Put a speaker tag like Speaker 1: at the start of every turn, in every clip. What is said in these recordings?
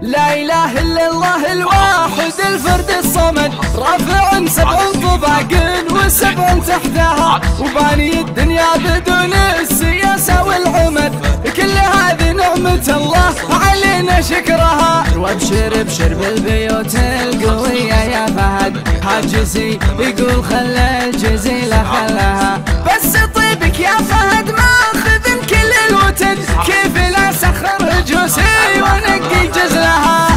Speaker 1: لا إله إلا الله الواحد الفرد الصمد، رافع 7 طباق و7 تحتها، وباني الدنيا بدون السياسة والعمد، كل هذه نعمة الله علينا شكرها. وابشر ابشر بالبيوت القوية يا فهد، حاجزي يقول خلى الجزيلة خلها، بس طيبك يا فهد ماخذ كل الوتد، كيف لا سخر جوسي ونقي جزلها.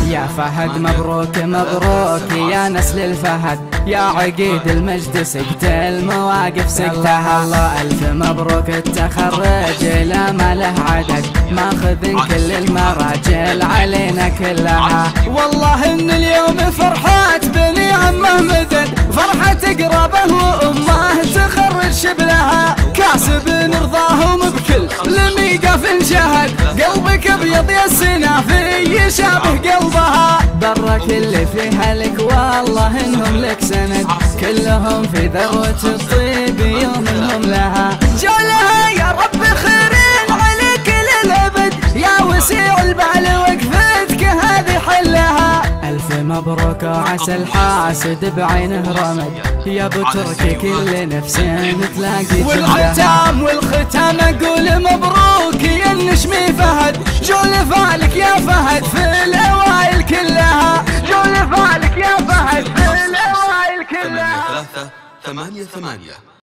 Speaker 1: يا فهد مبروك مبروك يا نسل الفهد، يا عقيد المجد سقت المواقف سقتها. الله ألف مبروك التخرج لا ما له عدد، ماخذ كل المراجل علينا كلها. والله إن اليوم فرحات بني عمه مدد، فرحة قرابه وأمه تخرج شبلها، كاسب رضاهم بكل لميقف انشهد، قلبك ابيض يا السنافي يشابه قلبها. برك اللي فيها لك والله انهم لك سند، كلهم في ذروة الطيب يومهم لها. جولها يا رب خيرين عليك للابد، يا وسيع البال وقفتك هذه حلها. ألف مبروك وعسى الحاسد بعينه رمد، يا ابو تركي كل نفس تلاقي جلدها. والختام اقول مبروك يا النشمي فهد، جول فالك يا فهد في الاوائل كلها، جول فالك يا فهد في الاوائل كلها.
Speaker 2: 8 3 8 8